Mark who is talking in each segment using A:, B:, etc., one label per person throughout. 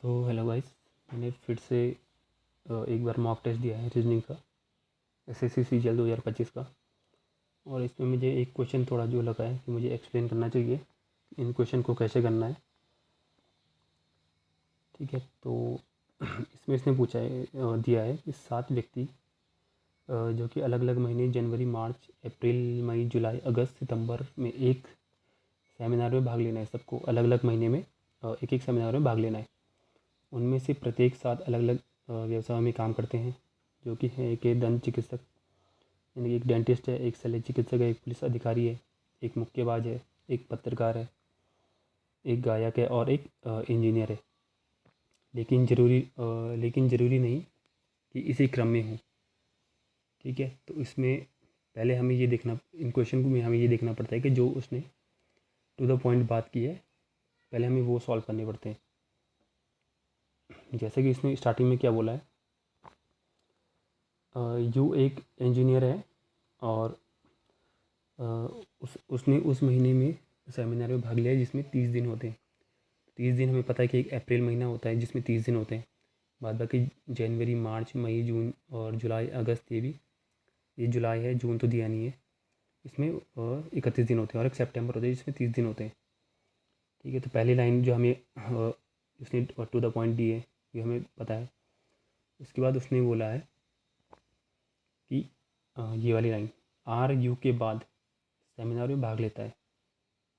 A: तो hello guys, मैंने फिर से एक बार मॉक टेस्ट दिया है रीजनिंग का, एसएससी सीजीएल 2025 का। और इसमें मुझे एक क्वेश्चन थोड़ा जो लगा है कि मुझे एक्सप्लेन करना चाहिए इन क्वेश्चन को कैसे करना है। ठीक है, तो इसमें इसने पूछा है, दिया है कि 7 व्यक्ति जो कि अलग अलग महीने जनवरी, मार्च, अप्रैल, मई, जुलाई, अगस्त, सितंबर में एक सेमिनार में भाग लेना है। सबको अलग अलग महीने में एक एक सेमिनार में भाग लेना है। उनमें से प्रत्येक 7 अलग अलग व्यवसाय में काम करते हैं, जो कि है एक दंत चिकित्सक, यानी कि एक डेंटिस्ट है, एक शल्य चिकित्सक है, एक पुलिस अधिकारी है, एक मुक्केबाज है, एक पत्रकार है, एक गायक है और एक इंजीनियर है। लेकिन ज़रूरी नहीं कि इसी क्रम में हो। ठीक है, तो इसमें पहले हमें ये देखना, इन क्वेश्चन में हमें ये देखना पड़ता है कि जो उसने टू द पॉइंट बात की है, पहले हमें वो सॉल्व करने पड़ते हैं। जैसे कि इसने स्टार्टिंग में क्या बोला है, यू एक इंजीनियर है और उसने उस महीने में सेमिनार में भाग लिया जिसमें 30 दिन होते हैं। 30 दिन हमें पता है कि एक अप्रैल महीना होता है जिसमें 30 दिन होते हैं। बाद बाकी जनवरी, मार्च, मई, जून और जुलाई, अगस्त, ये जुलाई है, जून तो दिया नहीं है, इसमें 31 दिन होते हैं। और एक सितंबर होता है जिसमें 30 दिन होते हैं। ठीक है, तो पहली लाइन जो हमें उसने टू द पॉइंट दी है ये हमें पता है। उसके बाद उसने बोला है कि ये वाली लाइन, आर यू के बाद सेमिनार में भाग लेता है।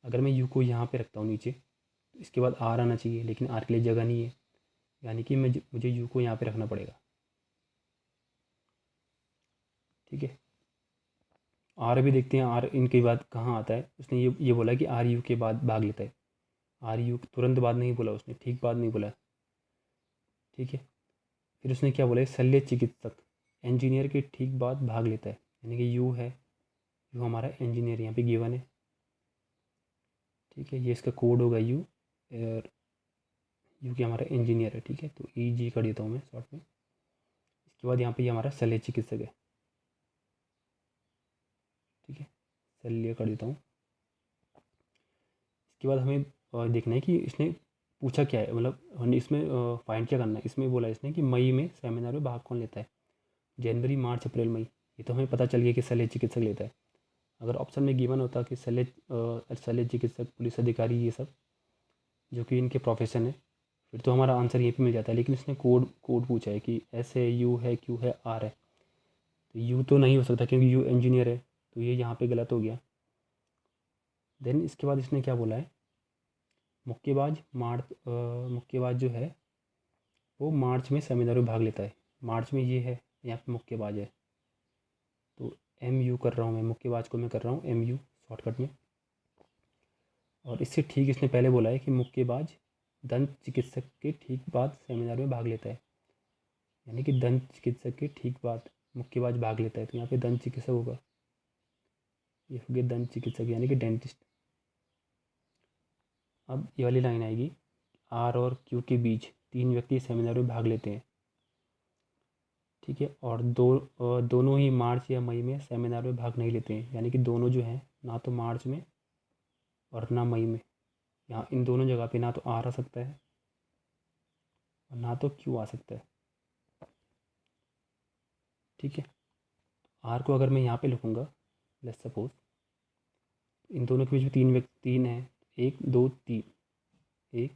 A: अगर मैं यू को यहाँ पे रखता हूँ नीचे, तो इसके बाद आर आना चाहिए, लेकिन आर के लिए जगह नहीं है, यानी कि मुझे यू को यहाँ पे रखना पड़ेगा। ठीक है, आर भी देखते हैं, आर इनके बाद कहाँ आता है। उसने ये बोला कि आर यू के बाद भाग लेता है। आर यू तुरंत बाद नहीं बोला उसने, ठीक बाद नहीं बोला। ठीक है, फिर उसने क्या बोला, शल्य चिकित्सक इंजीनियर के ठीक बाद भाग लेता है, यानी कि यू है, यू हमारा इंजीनियर यहाँ पे गिवन है। ठीक है, ये इसका कोड होगा यू, और यू के हमारा इंजीनियर है। ठीक है, तो ई जी कर देता हूँ मैं शॉर्ट में। इसके बाद यहाँ पे ये हमारा शल्य चिकित्सक है। ठीक है, शल्य कर देता हूँ। इसके बाद हमें देखना है कि इसने पूछा क्या है, मतलब हमने इसमें फाइंड क्या करना है। इसमें बोला इसने कि मई में सेमिनार में भाग कौन लेता है, जनवरी, मार्च, अप्रैल, मई। ये तो हमें पता चल गया कि शल्य चिकित्सक लेता है। अगर ऑप्शन में गिवन होता कि शल्य चिकित्सक, पुलिस अधिकारी, ये सब जो कि इनके प्रोफेशन है, फिर तो हमारा आंसर यहीं पे मिल जाता है। लेकिन इसने कोड कोड पूछा है कि एस है, यू है, क्यू है, आर है। तो यू तो नहीं हो सकता क्योंकि यू इंजीनियर है, तो ये यहाँ पे गलत हो गया। देन इसके बाद इसने क्या बोला है, मुक्केबाज जो है वो मार्च में सेमिनार में भाग लेता है। मार्च में ये है, यहाँ पे मुक्केबाज है, तो एम यू कर रहा हूँ मैं, मुक्केबाज को मैं कर रहा हूँ एम यू शॉर्टकट में। और इससे ठीक इसने पहले बोला है कि मुक्केबाज दंत चिकित्सक के ठीक बाद सेमिनार में भाग लेता है, यानी कि दंत चिकित्सक के ठीक बाद मुक्केबाज भाग लेता है। तो यहाँ पे दंत चिकित्सक होगा, ये हो गया दंत चिकित्सक यानी कि डेंटिस्ट। अब ये वाली लाइन आएगी, आर और क्यू के बीच 3 व्यक्ति सेमिनार में भाग लेते हैं। ठीक है, और दोनों ही मार्च या मई में सेमिनार में भाग नहीं लेते हैं, यानी कि दोनों जो हैं, ना तो मार्च में और ना मई में। यहाँ इन दोनों जगह पे ना तो आर आ सकता है और ना तो क्यू आ सकता है। ठीक है, आर को अगर मैं यहाँ पे लिखूँगा, लेट्स सपोज इन दोनों के बीच में 3 व्यक्ति, 3 है, 1 2 3, 1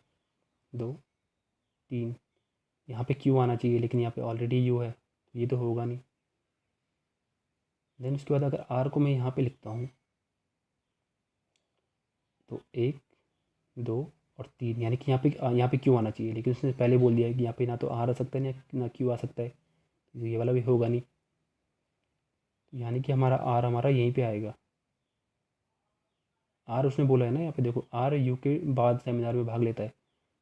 A: 2 3। यहाँ पे क्यू आना चाहिए, लेकिन यहाँ पे ऑलरेडी यू है, तो ये तो होगा नहीं। देन उसके बाद अगर आर को मैं यहाँ पे लिखता हूँ, तो 1 2 और 3, यानी कि यहाँ पे क्यू आना चाहिए, लेकिन उसने पहले बोल दिया है कि यहाँ पे ना तो आर आ सकता है ना क्यू आ सकता है, तो ये वाला भी होगा नहीं। तो यानी कि हमारा यहीं पे आएगा। आर उसने बोला है ना, यहाँ पे देखो, आर यू के बाद सेमिनार में भाग लेता है।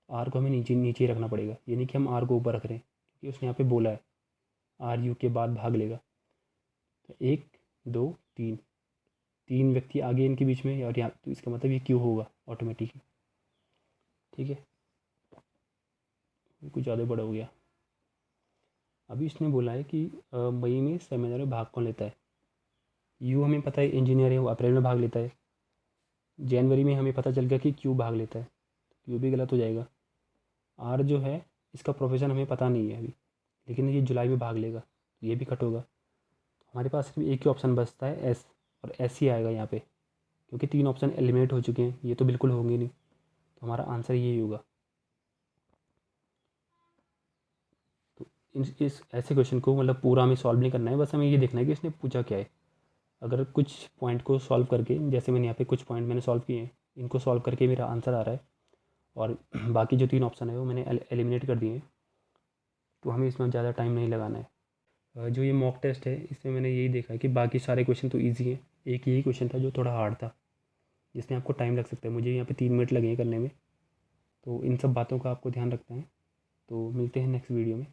A: आर को हमें नीचे नीचे ही रखना पड़ेगा, ये नहीं कि हम आर को ऊपर रख रहे हैं, क्योंकि उसने यहाँ पे बोला है आर यू के बाद भाग लेगा। तो 1 2 3, 3 व्यक्ति आगे इनके बीच में, और यहाँ तो इसका मतलब ये क्यू होगा ऑटोमेटिकली। ठीक है, कुछ ज़्यादा बड़ा हो गया। अभी इसने बोला है कि मई में सेमिनार में भाग कौन लेता है। यू हमें पता है इंजीनियर है, वो अप्रैल में भाग लेता है। जनवरी में हमें पता चल गया कि क्यू भाग लेता है, तो क्यू भी गलत हो जाएगा। आर जो है इसका प्रोफेशन हमें पता नहीं है अभी, लेकिन ये जुलाई में भाग लेगा तो ये भी कट होगा। हमारे पास सिर्फ एक ही ऑप्शन बचता है एस, और एस ही आएगा यहाँ पे, क्योंकि 3 ऑप्शन एलिमिनेट हो चुके हैं, ये तो बिल्कुल होंगे नहीं, तो हमारा आंसर यही होगा। तो इस ऐसे क्वेश्चन को मतलब पूरा हमें सॉल्व नहीं करना है, बस हमें ये देखना है कि इसने पूछा क्या है। अगर कुछ पॉइंट को सॉल्व करके, जैसे मैंने यहाँ पे कुछ पॉइंट मैंने सॉल्व किए हैं, इनको सॉल्व करके मेरा आंसर आ रहा है और बाकी जो 3 ऑप्शन है वो मैंने एलिमिनेट कर दिए हैं, तो हमें इसमें ज़्यादा टाइम नहीं लगाना है। जो ये मॉक टेस्ट है इसमें मैंने यही देखा है कि बाकी सारे क्वेश्चन तो ईजी हैं, एक यही क्वेश्चन था जो थोड़ा हार्ड था, जिसमें आपको टाइम लग सकता है। मुझे यहाँ पे 3 मिनट लगे हैं करने में, तो इन सब बातों का आपको ध्यान रखना है। तो मिलते हैं नेक्स्ट वीडियो में।